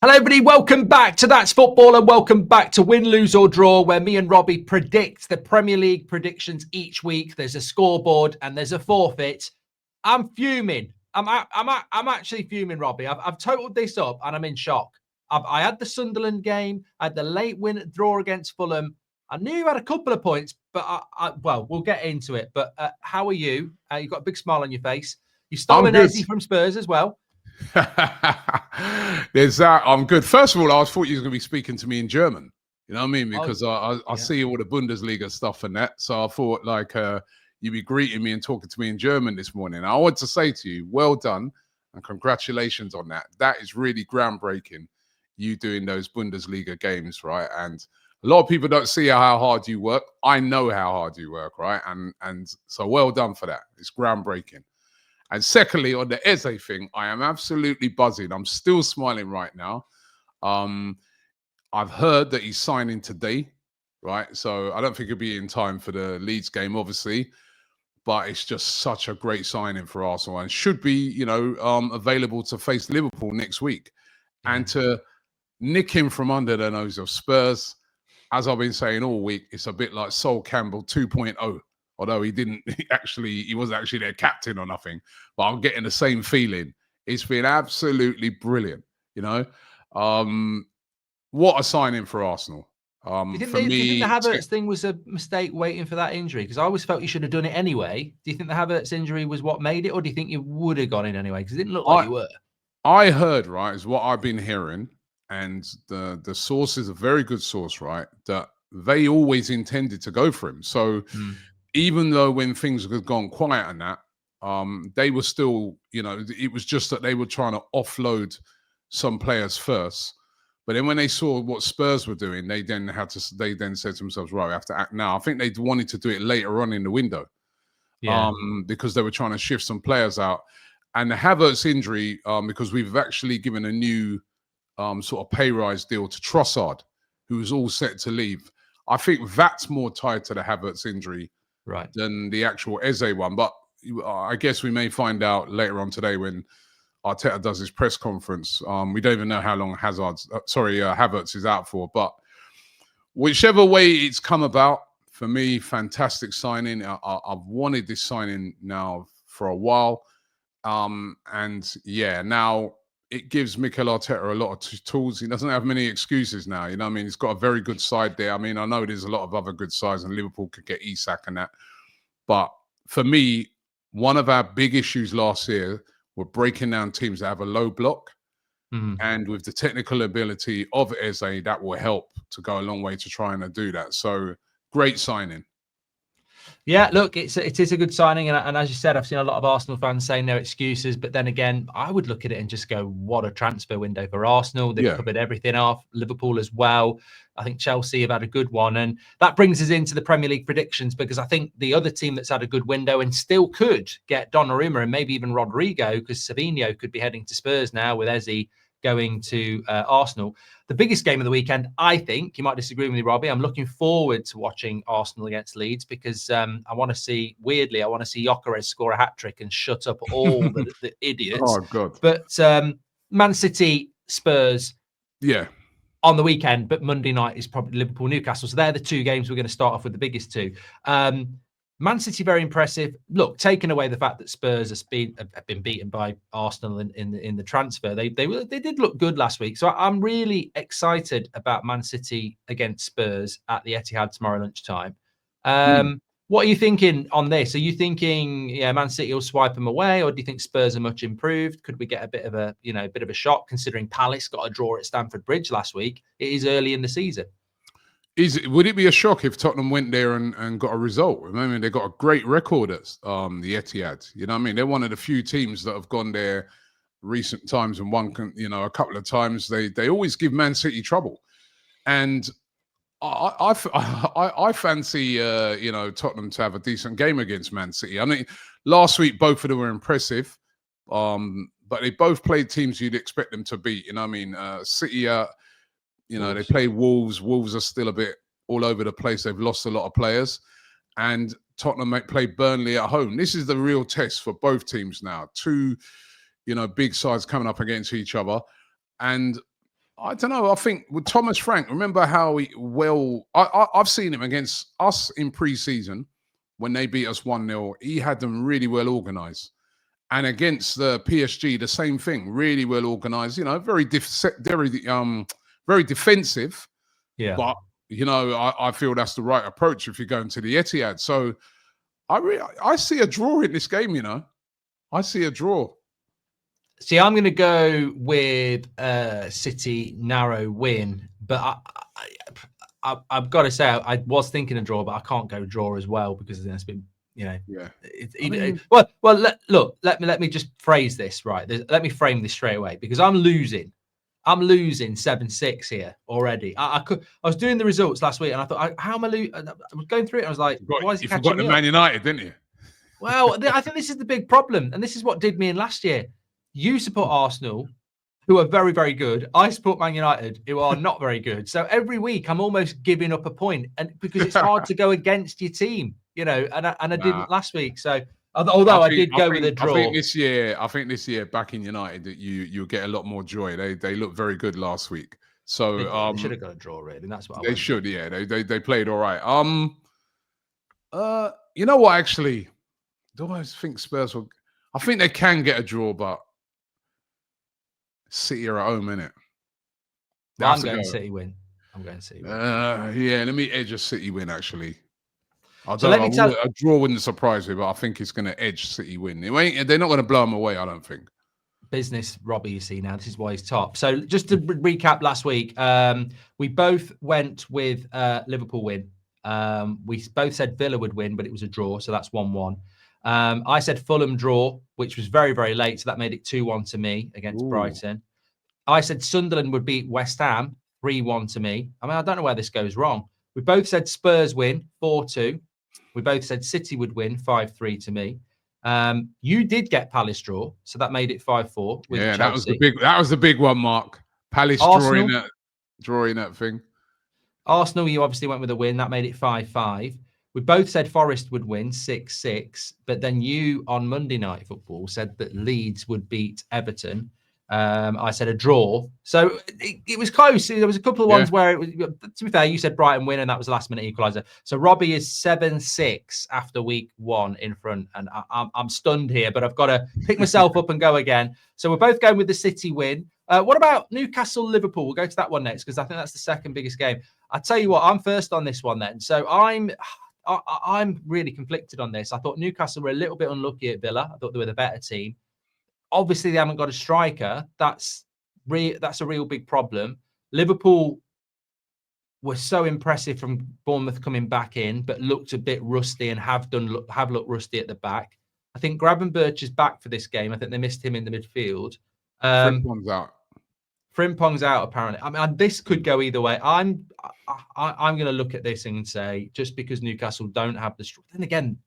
Hello, everybody. Welcome back to That's Football and welcome back to Win, Lose or Draw, where me and Robbie predict the Premier League predictions each week. There's a scoreboard and there's a forfeit. I'm fuming. I'm actually fuming, Robbie. I've totaled this up and I'm in shock. I had the Sunderland game. I had the late win draw against Fulham. I knew you had a couple of points, but well, we'll get into it. But how are you? You've got a big smile on your face. You stole an EZE from Spurs as well. There's that. I'm good. First of all, I thought you were going to be speaking to me in German. You know what I mean? Because I see all the Bundesliga stuff and that. So I thought you'd be greeting me and talking to me in German this morning. I want to say to you, well done and congratulations on that. That is really groundbreaking, you doing those Bundesliga games, right? And a lot of people don't see how hard you work. I know how hard you work, right? And so well done for that. It's groundbreaking. And secondly, on the EZE thing, I am absolutely buzzing. I'm still smiling right now. I've heard that he's signing today, right? So I don't think he'll be in time for the Leeds game, obviously. But it's just such a great signing for Arsenal and should be, available to face Liverpool next week. Yeah. And to nick him from under the nose of Spurs, as I've been saying all week, it's a bit like Sol Campbell 2.0. Although he wasn't actually their captain or nothing, but I'm getting the same feeling. It's been absolutely brilliant, What a signing for Arsenal. Do you think the Havertz thing was a mistake waiting for that injury? Because I always felt you should have done it anyway. Do you think the Havertz injury was what made it, or do you think you would have gone in anyway? Because it didn't look like you were. I heard, right, is what I've been hearing, and the source is a very good source, right, that they always intended to go for him. So even though when things had gone quiet on that, they were still, it was just that they were trying to offload some players first. But then when they saw what Spurs were doing, they then said to themselves, right, we have to act now. I think they wanted to do it later on in the window, because they were trying to shift some players out. And the Havertz injury, because we've actually given a new sort of pay rise deal to Trossard, who was all set to leave. I think that's more tied to the Havertz injury than the actual EZE one. But I guess we may find out later on today when Arteta does his press conference. We don't even know how long Havertz is out for. But whichever way it's come about, for me, fantastic signing. I've wanted this signing now for a while. Now it gives Mikel Arteta a lot of tools. He doesn't have many excuses now. You know what I mean? He's got a very good side there. I mean, I know there's a lot of other good sides and Liverpool could get Isak and that. But for me, one of our big issues last year were breaking down teams that have a low block. And with the technical ability of EZE, that will help to go a long way to trying to do that. So great signing. Yeah, look, it is a good signing. And as you said, I've seen a lot of Arsenal fans saying no excuses. But then again, I would look at it and just go, what a transfer window for Arsenal. They've covered everything off. Liverpool as well. I think Chelsea have had a good one. And that brings us into the Premier League predictions, because I think the other team that's had a good window and still could get Donnarumma and maybe even Rodrigo, because Savinho could be heading to Spurs now with EZE going to Arsenal. The biggest game of the weekend, I think, you might disagree with me, Robbie, I'm looking forward to watching Arsenal against Leeds because I want to see Gyokores score a hat-trick and shut up all the idiots. Oh, God. But Man City, Spurs, on the weekend, but Monday night is probably Liverpool, Newcastle. So they're the two games we're going to start off with, the biggest two. Man City, very impressive. Look, taking away the fact that Spurs have been beaten by Arsenal in the transfer, they did look good last week. So I'm really excited about Man City against Spurs at the Etihad tomorrow lunchtime. What are you thinking on this? Are you thinking, Man City will swipe them away, or do you think Spurs are much improved? Could we get a bit of a shock, considering Palace got a draw at Stamford Bridge last week? It is early in the season. Would it be a shock if Tottenham went there and got a result? I mean, they got a great record at the Etihad. You know what I mean? They're one of the few teams that have gone there recent times and won, a couple of times. They always give Man City trouble. And I fancy, Tottenham to have a decent game against Man City. I mean, last week, both of them were impressive. But they both played teams you'd expect them to beat. You know what I mean? City they play Wolves. Wolves are still a bit all over the place. They've lost a lot of players. And Tottenham play Burnley at home. This is the real test for both teams now. Two, big sides coming up against each other. And I don't know. I think with Thomas Frank, remember how I've seen him against us in pre-season when they beat us 1-0. He had them really well organised. And against the PSG, the same thing, really well organised, very defensive. Yeah. But, I feel that's the right approach if you're going to the Etihad. So I see a draw in this game, I see a draw. See, I'm going to go with City narrow win, but I've got to say I was thinking a draw, but I can't go draw as well because it's been, look. Let me just phrase this right. Let me frame this straight away because I'm losing 7-6 here already. I was doing the results last week and I thought, how am I losing? I was going through it. And I was like, why is it catching me up? Man United, didn't you? Well, I think this is the big problem, and this is what did me in last year. You support Arsenal, who are very, very good. I support Man United, who are not very good. So every week I'm almost giving up a point, and because it's hard to go against your team, and I didn't last week. So although I did go with a draw. I think this year back in United that you'll get a lot more joy. They looked very good last week. So they should have got a draw, really. And that's what they should. Yeah, they played all right. You know what? Actually, do I think Spurs will? I think they can get a draw, but City are at home, innit? I'm going City win. Yeah, let me edge a City win, actually. A draw wouldn't surprise me, but I think it's going to edge City win. They're not going to blow them away, I don't think. Business Robbie, you see now. This is why he's top. So just to recap last week, we both went with Liverpool win. We both said Villa would win, but it was a draw, so that's 1-1. I said Fulham draw, which was very, very late, so that made it 2-1 to me against Brighton. I said Sunderland would beat West Ham, 3-1 to me. I mean, I don't know where this goes wrong. We both said Spurs win, 4-2. We both said City would win, 5-3 to me. You did get Palace draw, so that made it 5-4. Yeah, Chelsea. that was the big one, Mark. Palace drawing that thing. Arsenal, you obviously went with a win. That made it 5-5. We both said Forest would win 6-6, but then you on Monday Night Football said that Leeds would beat Everton. I said a draw. So it was close. There was a couple of ones where, to be fair, you said Brighton win, and that was a last-minute equaliser. So Robbie is 7-6 after week 1 in front, and I'm stunned here, but I've got to pick myself up and go again. So we're both going with the City win. What about Newcastle-Liverpool? We'll go to that one next because I think that's the second biggest game. I tell you what, I'm first on this one then. So I'm really conflicted on this. I thought Newcastle were a little bit unlucky at Villa. I thought they were the better team. Obviously, they haven't got a striker. That's a real big problem. Liverpool were so impressive from Bournemouth coming back in, but looked a bit rusty and have looked rusty at the back. I think Gravenberch is back for this game. I think they missed him in the midfield. Frimpong's out. Frimpong's out, apparently. I mean, this could go either way. I'm going to look at this and say, just because Newcastle don't have the... Then again,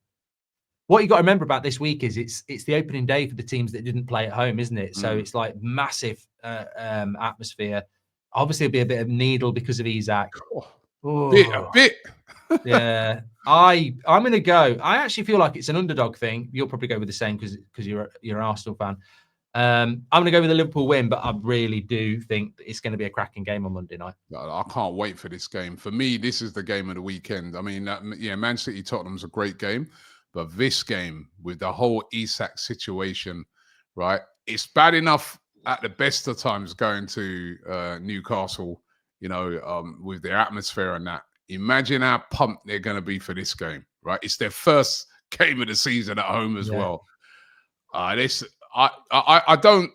what you got to remember about this week is it's the opening day for the teams that didn't play at home, isn't it? So it's like massive atmosphere. Obviously, it'll be a bit of needle because of Isak. A bit. Yeah, I'm going to go. I actually feel like it's an underdog thing. You'll probably go with the same because you're an Arsenal fan. I'm going to go with the Liverpool win, but I really do think it's going to be a cracking game on Monday night. I can't wait for this game. For me, this is the game of the weekend. I mean, Man City Tottenham's a great game. But this game, with the whole Isak situation, right? It's bad enough at the best of times going to Newcastle, with their atmosphere and that. Imagine how pumped they're going to be for this game, right? It's their first game of the season at home as well. I don't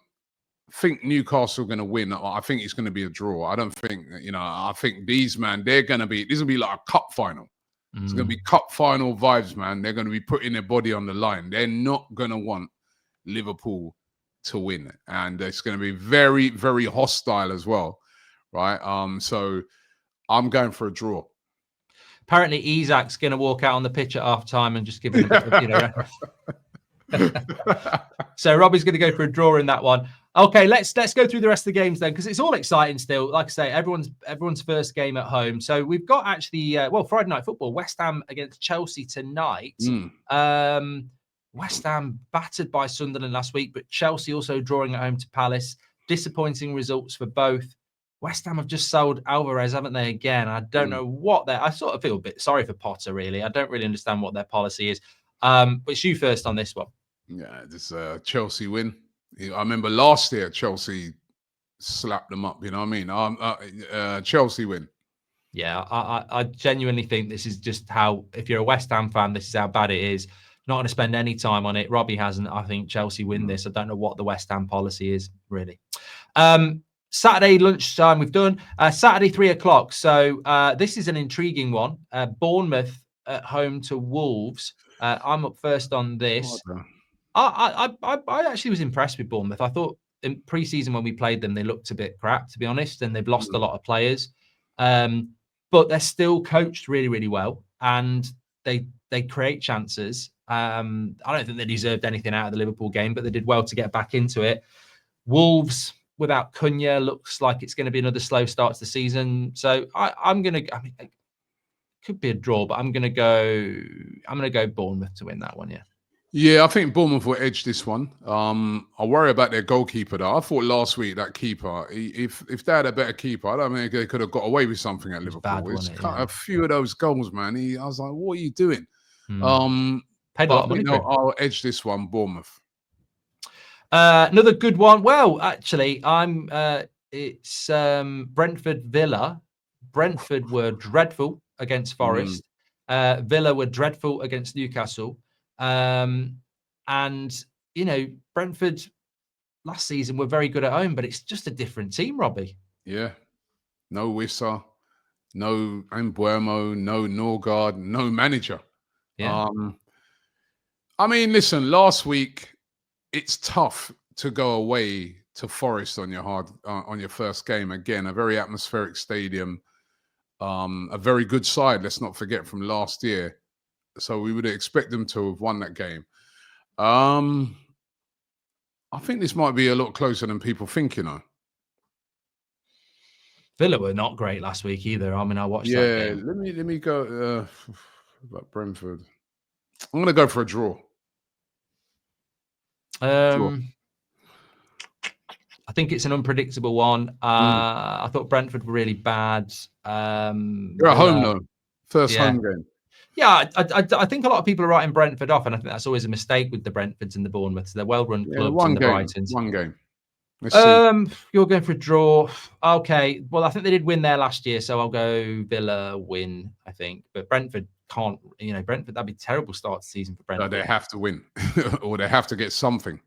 think Newcastle are going to win. I think it's going to be a draw. I don't think, I think this will be like a cup final. It's going to be cup final vibes, man. They're going to be putting their body on the line. They're not going to want Liverpool to win. And it's going to be very, very hostile as well, right? So I'm going for a draw. Apparently, Isak's going to walk out on the pitch at half-time and just give him a bit of, So Robbie's going to go for a draw in that one. Okay, let's go through the rest of the games then, because it's all exciting still. Like I say, everyone's first game at home. So we've got actually, Friday night football, West Ham against Chelsea tonight. West Ham battered by Sunderland last week, but Chelsea also drawing at home to Palace. Disappointing results for both. West Ham have just sold Alvarez, haven't they, again? I don't know what they're... I sort of feel a bit sorry for Potter, really. I don't really understand what their policy is. But it's you first on this one. Yeah, this Chelsea win. I remember last year Chelsea slapped them up, you know what I mean? Chelsea win. Yeah, I genuinely think this is just how, if you're a West Ham fan, this is how bad it is. Not going to spend any time on it. Robbie hasn't. I think Chelsea win this. I don't know what the West Ham policy is, really. Saturday lunchtime, we've done. Saturday, 3 o'clock. So this is an intriguing one. Bournemouth at home to Wolves. I'm up first on this. I actually was impressed with Bournemouth. I thought in pre-season when we played them, they looked a bit crap, to be honest, and they've lost a lot of players. But they're still coached really, really well, and they create chances. I don't think they deserved anything out of the Liverpool game, but they did well to get back into it. Wolves without Cunha looks like it's going to be another slow start to the season. So I'm going to... I mean, it could be a draw, but I'm going to go Bournemouth to win that one, yeah. Yeah, I think Bournemouth will edge this one. I worry about their goalkeeper, though. I thought last week that keeper, if they had a better keeper, I don't think they could have got away with something at Liverpool. A few of those goals, man. I was like, what are you doing? Paid a lot of money for it. I'll edge this one, Bournemouth. Another good one. Well, actually, it's Brentford Villa. Brentford were dreadful against Forest. Villa were dreadful against Newcastle. And, you know, Brentford last season were very good at home, but it's just a different team, Robbie. Yeah. No Wissa, no Ambuemo, no Norgard, no manager. Yeah. I mean, listen, last week, it's tough to go away to Forest on your first game. Again, a very atmospheric stadium, a very good side, let's not forget, from last year. So we would expect them to have won that game. I think this might be a lot closer than people think, you know. Villa were not great last week either. I mean, I watched that game. Let me go about Brentford. I'm going to go for a draw. I think it's an unpredictable one. I thought Brentford were really bad. You're at home, though. First home game. Yeah, I think a lot of people are writing Brentford off, and I think that's always a mistake with the Brentfords and the Bournemouths. They're well-run clubs and the Brightons. One game. You're going for a draw. Okay. Well, I think they did win there last year, so I'll go Villa win, I think. But Brentford can't, you know, Brentford, that'd be a terrible start to the season for Brentford. No, they have to win, or they have to get something.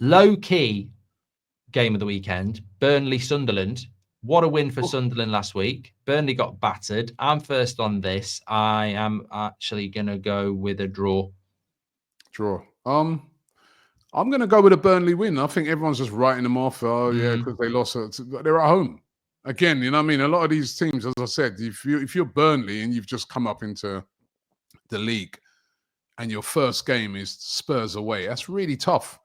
Low-key game of the weekend, Burnley-Sunderland. What a win for Sunderland last week. Burnley got battered. I'm first on this. I am actually going to go with a draw. I'm going to go with a Burnley win. I think everyone's just writing them off. Oh, yeah, because they lost. They're at home. Again, you know what I mean? A lot of these teams, as I said, if you're Burnley and you've just come up into the league and your first game is Spurs away, that's really tough.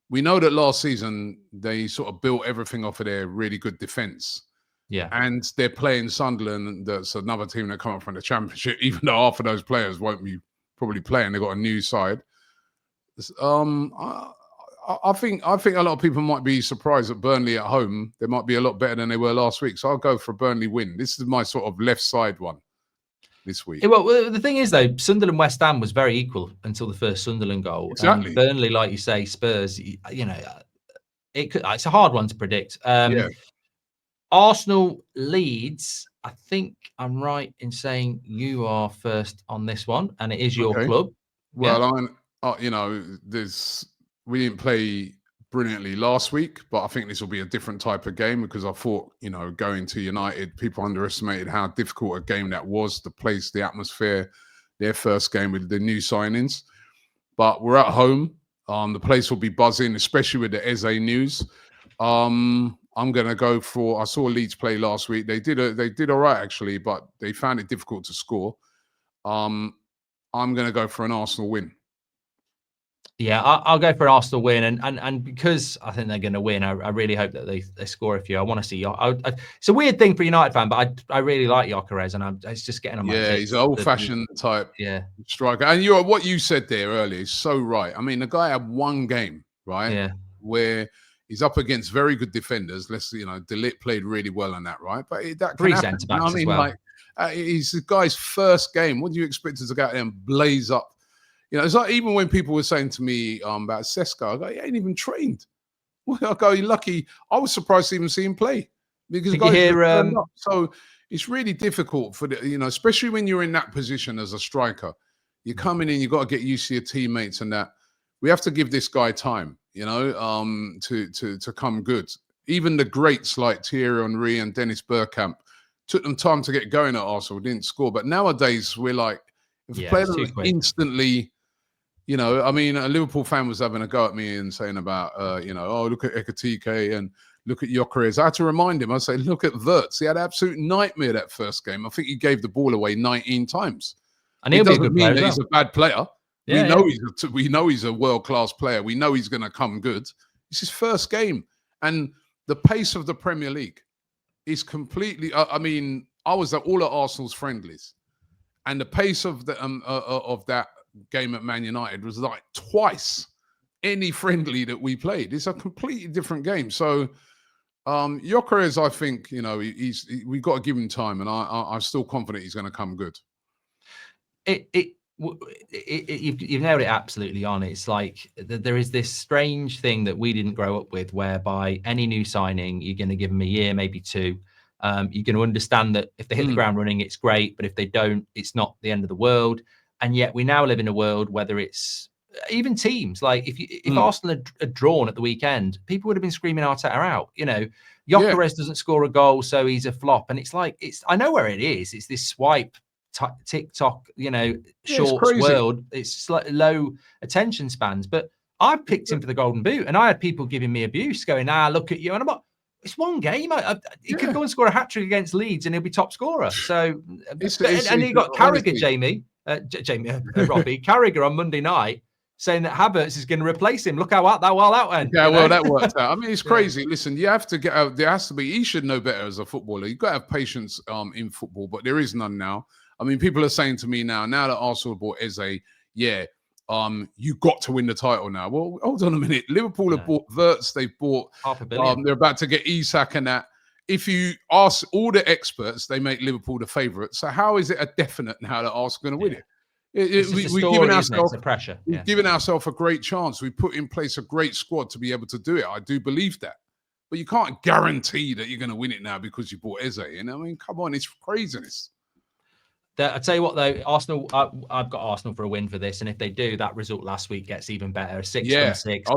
We know that last season they sort of built everything off of their really good defense. Yeah. And they're playing Sunderland. That's another team that come up from the Championship, even though half of those players won't be probably playing. They've got a new side. I think a lot of people might be surprised that Burnley at home, they might be a lot better than they were last week. So I'll go for a Burnley win. This is my sort of left side one this week. Well, the thing is, though, Sunderland West Ham was very equal until the first Sunderland goal. Exactly. And Burnley, like you say, Spurs, you know, it's a hard one to predict. Arsenal Leeds, I think I'm right in saying you are first on this one, and it is your club. Well, you know, we didn't play brilliantly last week, but I think this will be a different type of game because I thought, you know, going to United, people underestimated how difficult a game that was, the place, the atmosphere, their first game with the new signings. But we're at home. The place will be buzzing, especially with the EZE news. I'm going to go for, I saw Leeds play last week. They did all right, actually, but they found it difficult to score. I'm going to go for an Arsenal win. Yeah, I'll go for an Arsenal win, and because I think they're going to win, I really hope that they score a few. I want to see. It's a weird thing for a United fan, but I really like Gyokores, and it's just getting on my tits. He's an old-fashioned type striker. And what you said there earlier is so right. I mean, the guy had one game, right? Yeah. Where He's up against very good defenders. De Ligt played really well on that, right? But that can 3 happen. centre-backs as well. He's the guy's first game. What do you expect us to go out there and blaze up? It's like even when people were saying to me about Sesko, I go, he ain't even trained. Well, I go, you're lucky. I was surprised to even see him play because guys turned up. So it's really difficult for especially when you're in that position as a striker. You're coming in, you've got to get used to your teammates and that. We have to give this guy time, to come good. Even the greats like Thierry Henry and Dennis Bergkamp took them time to get going at Arsenal, didn't score. But nowadays, we're like, if a player doesn't instantly, a Liverpool fan was having a go at me and saying about, look at Ekitike and look at Gyokores. I had to remind him, I say, look at Wirtz. He had an absolute nightmare that first game. I think he gave the ball away 19 times. And he'll be a good player. That he's a bad player. We know he's a world-class player. We know he's going to come good. It's his first game. And the pace of the Premier League is completely... I was at all of Arsenal's friendlies. And the pace of that game at Man United was like twice any friendly that we played. It's a completely different game. So Gyokores, I think, we've got to give him time. And I'm still confident he's going to come good. You've nailed it absolutely on. It's like there is this strange thing that we didn't grow up with, whereby any new signing, you're going to give them a year, maybe 2. You're going to understand that if they hit the ground running, it's great, but if they don't, it's not the end of the world. And yet we now live in a world, whether it's even teams, like if Arsenal had drawn at the weekend, people would have been screaming Arteta out. Gyokores doesn't score a goal, so he's a flop. And it's like, I know where it is. It's this swipe TikTok, shorts world. It's low attention spans. But I picked him for the Golden Boot, and I had people giving me abuse, going, look at you. And I'm like, it's one game. He could go and score a hat-trick against Leeds, and he'll be top scorer. So, and he got Carragher, Robbie Carragher on Monday night, saying that Havertz is going to replace him. Look how well that went. Yeah, well, that worked out. It's crazy. Listen, you have to get out. There has to be. He should know better as a footballer. You've got to have patience in football, but there is none now. People are saying to me now that Arsenal bought EZE, you got to win the title now. Well, hold on a minute. Liverpool have bought Wirtz. They've bought $500 million. They're about to get Isak and that. If you ask all the experts, they make Liverpool the favourite. So how is it a definite now that Arsenal are going to win it? We've given ourselves pressure. We've given ourselves a great chance. We put in place a great squad to be able to do it. I do believe that. But you can't guarantee that you're going to win it now because you bought EZE. Come on, it's craziness. I tell you what, though, Arsenal. I've got Arsenal for a win for this, and if they do, that result last week gets even better. 6 from 6.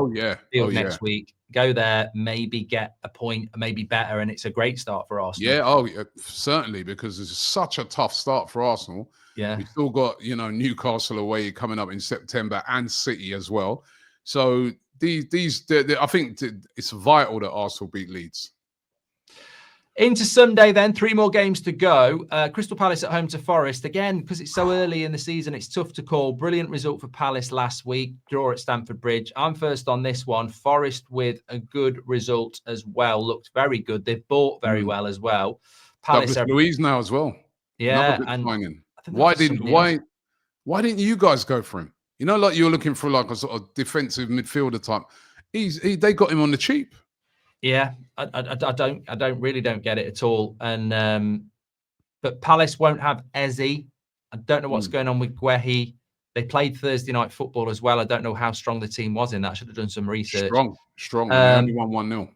Next week, go there, maybe get a point, maybe better, and it's a great start for Arsenal. Yeah, certainly, because it's such a tough start for Arsenal. Yeah, we still got Newcastle away coming up in September and City as well. So I think it's vital that Arsenal beat Leeds. Into Sunday then, 3 more games to go. Crystal Palace at home to Forest. Again, because it's so early in the season, it's tough to call. Brilliant result for Palace last week. Draw at Stamford Bridge. I'm first on this one. Forest with a good result as well. Looked very good. They've bought very well as well. Palace Louise now as well. Yeah. And why didn't you guys go for him? Like you're looking for like a sort of defensive midfielder type. They got him on the cheap. Yeah, I don't get it at all. And but Palace won't have EZE. I don't know what's going on with Guehi. They played Thursday night football as well. I don't know how strong the team was in that. I should have done some research. Strong. They only won 1-0.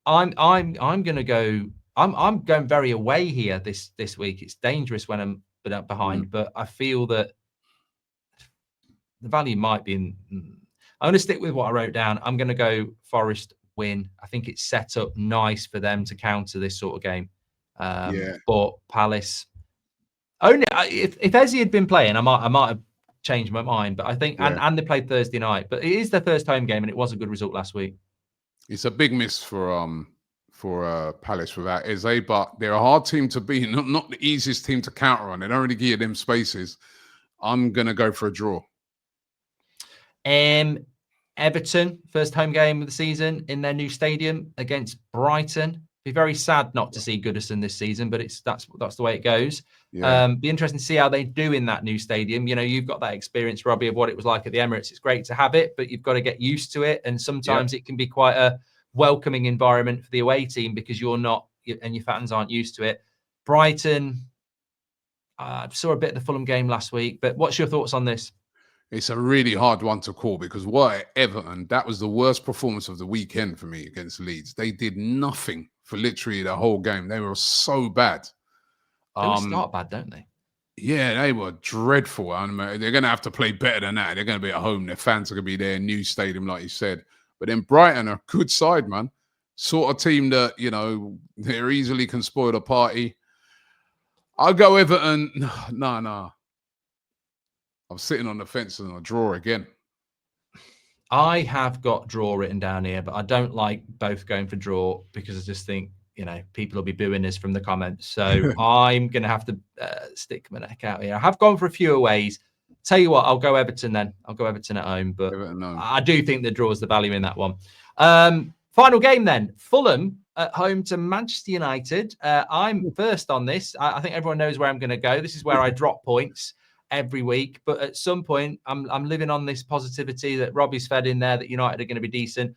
I'm gonna go. I'm going very away here this week. It's dangerous when I'm behind, but I feel that the value might be in. I'm going to stick with what I wrote down. I'm going to go Forest win. I think it's set up nice for them to counter this sort of game. But Palace only if EZE had been playing, I might have changed my mind. But I think and they played Thursday night. But it is their first home game, and it was a good result last week. It's a big miss for Palace without EZE, but they're a hard team to beat. Not the easiest team to counter on. They don't really give you them spaces. I'm gonna go for a draw. Everton, first home game of the season in their new stadium against Brighton. Be very sad not to see Goodison this season, but that's the way it goes. Be interesting to see how they do in that new stadium. You've got that experience, Robbie, of what it was like at the Emirates. It's great to have it, but you've got to get used to it. And sometimes it can be quite a welcoming environment for the away team because you're not, and your fans aren't used to it. Brighton, I saw a bit of the Fulham game last week, but what's your thoughts on this? It's a really hard one to call because Everton, that was the worst performance of the weekend for me against Leeds. They did nothing for literally the whole game. They were so bad. They always start bad, don't they? Yeah, they were dreadful. And they're going to have to play better than that. They're going to be at home. Their fans are going to be there, new stadium, like you said. But then Brighton are a good side, man. Sort of team that, they easily can spoil the party. I'll go Everton. No. I'm sitting on the fence and I'll draw again. I have got draw written down here, but I don't like both going for draw because I just think, people will be booing us from the comments. So I'm going to have to stick my neck out here. I have gone for a few aways. Tell you what, I'll go Everton then. I'll go Everton at home, but I do think the draw is the value in that one. Final game then. Fulham at home to Manchester United. I'm first on this. I think everyone knows where I'm going to go. This is where I drop points every week. But at some point, I'm living on this positivity that Robbie's fed in there, that United are going to be decent.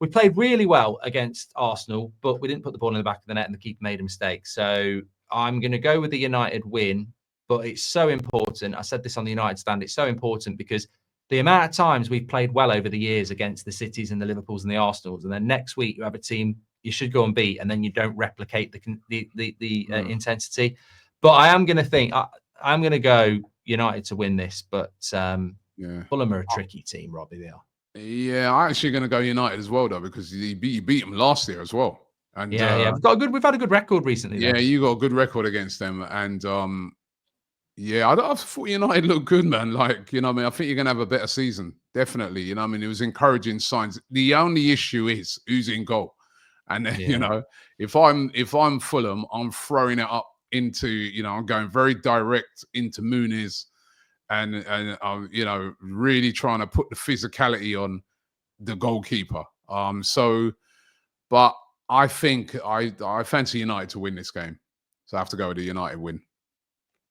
We played really well against Arsenal, but we didn't put the ball in the back of the net and the keeper made a mistake. So I'm going to go with the United win, but it's so important. I said this on the United stand. It's so important because the amount of times we've played well over the years against the Cities and the Liverpools and the Arsenals, and then next week you have a team you should go and beat, and then you don't replicate the intensity. But I am going to think I'm going to go United to win this, but Fulham are a tricky team, Robbie. They are. Yeah, I'm actually going to go United as well, though, because you beat them last year as well. And we've had a good record recently. Yeah, you got a good record against them, and I thought United looked good, man. I think you're going to have a better season, definitely. It was encouraging signs. The only issue is who's in goal, and if I'm Fulham, I'm throwing it up into I'm going very direct into Muniz. And really trying to put the physicality on the goalkeeper. But I think I fancy United to win this game, so I have to go with the United win.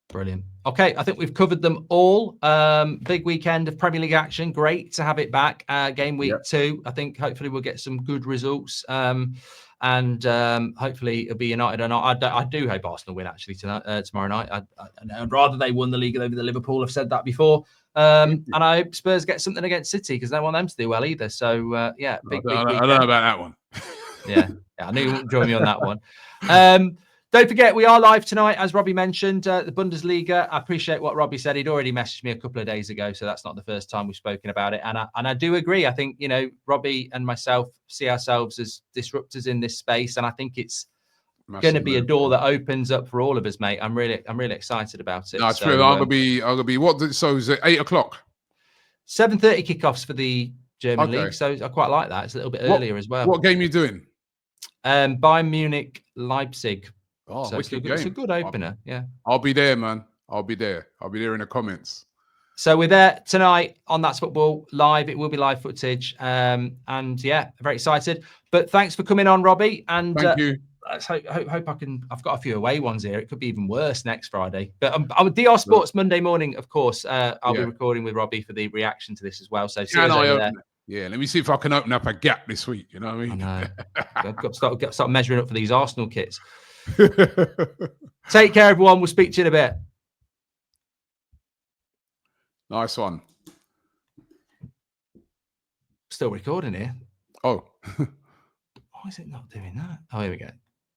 Brilliant. Okay, I think we've covered them all. Big weekend of Premier League action. Great to have it back. Game week 2. I think hopefully we'll get some good results. And hopefully it'll be United or not. I do hope Arsenal win actually tomorrow night. I'd rather they won the league over the Liverpool. I've said that before. And I hope Spurs get something against City because I don't want them to do well either. So I don't know about that one. yeah, I knew you wouldn't join me on that one. Don't forget, we are live tonight, as Robbie mentioned, the Bundesliga. I appreciate what Robbie said. He'd already messaged me a couple of days ago, so that's not the first time we've spoken about it. And I do agree. I think, Robbie and myself see ourselves as disruptors in this space, and I think it's going to be a door that opens up for all of us, mate. I'm really excited about it. No, it's true. I'm gonna be. What? So is it 8:00? 7:30 kickoffs for the German league. So I quite like that. It's a little bit earlier as well. What game are you doing? Bayern Munich, Leipzig. Oh, so it's a good opener. Yeah. I'll be there, man. I'll be there in the comments. So we're there tonight on That's Football live. It will be live footage. And yeah, very excited. But thanks for coming on, Robbie. And thank you. I hope I can. I've got a few away ones here. It could be even worse next Friday. But I'm DR Sports Monday morning, of course. I'll be recording with Robbie for the reaction to this as well. So see us over there. Yeah, let me see if I can open up a gap this week. You know what I mean? I know. I've got to start measuring up for these Arsenal kits. Take care, everyone. We'll speak to you in a bit. Nice one. Still recording here. Oh. Why is it not doing that? Oh, here we go.